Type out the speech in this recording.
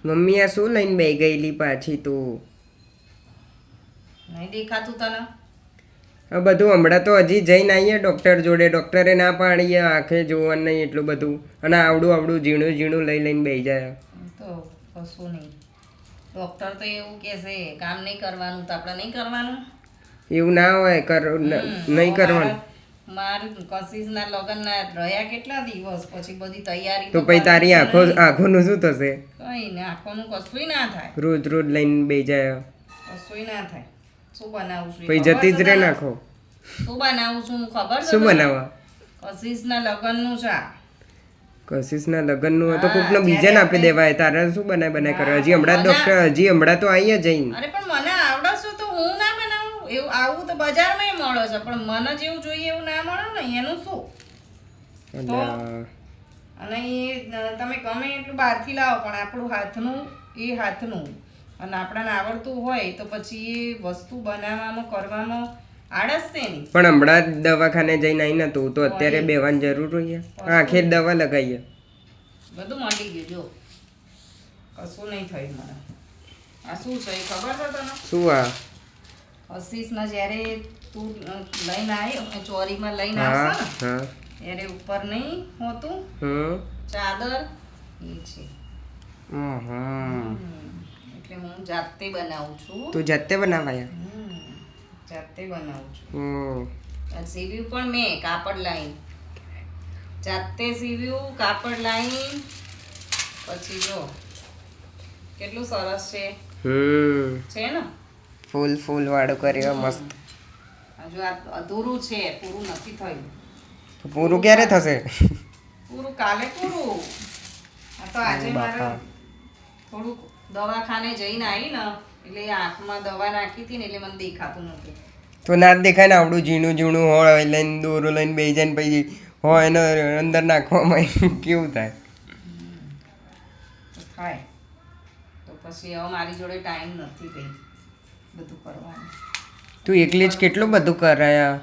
Mummy આ શું લઈને બેહી ગયેલી પાછી તું? નહીં દેખાતું તને? આ બધું હમણાં તો હજી જઈને આવીએ ડૉક્ટર જોડે. ડૉક્ટરે ના પાડીએ આંખે જોવાનું નહીં એટલું બધું, અને આવડું ઝીણું ઝીણું લઈને બેહી જાય. તો કશું નહીં. ડૉક્ટર તો એવું કહેશે કામ નહીં કરવાનું, તો આપણે નહીં કરવાનું. એવું ના હોય, નહીં કરવાનું. મારું કશિશના લગ્નના રહ્યા કેટલા દિવસ, પછી બધી તૈયારી તો પછી તારી આંખોનું શું થશે? કઈ ને આંખોનું કશુંય ના થાય. રોજ રોજ લઈને બેહી જાય કશુંય ના થાય. શું બનાવું છું પછી જતી જ રહે નાખો. શું બનાવું છું ખબર છે? શું બનાવવા? કશિશના લગ્નનું શાક. કશિશના લગ્નનું હોય તો કોકને બીજાને આપી દેવાય. તારે શું બનાય કરે? હજી હમણાં તો આવીએ જઈને. અરે પણ મને આવડશે તો હું ના બનાવું. એવું આવું તો બજારમાં મળે છે, પણ મને જેવું જોઈએ એવું ના મળે ને, એનું શું? તો અને એ તમે ગમે એટલું બહારથી લાવો, પણ આપણું હાથનું એ હાથનું, અને આપણને આવડતું હોય તો પછી એ વસ્તુ બનાવવામાં કરવામાં આળસ છે નહીં. પણ હમણાં જ દવાખાને જઈને આવીને તું તો અત્યારે બેવાની જરૂર હોય? આંખે જ દવા લગાવીએ. બધું મળી ગયું, જો કશું નહીં થયું મને. આ શું છે ખબર છે તને? શું આ? કશિશમાં જ્યારે તું લઈને આવ્યો, ચોરીમાં લઈને આવશે ને, ત્યારે ઉપર નહીં હોતું ચાદર, એ છે. એટલે હું જાતે બનાવું છું. તું જાતે બનાવાયા? જાતે બનાવું છું. સીવ્યું પણ મેં કાપડ લાઈન, જાતે સીવ્યું કાપડ લાઈન. પછી જો કેટલું સરસ છે ને? ફૂલ વાળું કર્યો મસ્ત. હજુ આ અધૂરું છે, પૂરું નથી થયું. તો પૂરું ક્યારે થશે? પૂરું કાલે પૂરું. આ તો આજે મારે થોડુંક દવાખાને જઈને આવી ને, એટલે આંખમાં દવા નાખી હતી ને, એટલે મને દેખાતું નતું. તો ના જ દેખાય ને? આવડું ઝીણું ઝીણું હોય લઈને દોરો લઈને બેસી જાય ને પછી હોય એને અંદર નાખવામાં કેવું થાય? થાય તો પછી હવે મારી જોડે ટાઈમ નથી કંઈ બધું કરવાનું. તું એકલી જ કેટલું બધું કરાયા?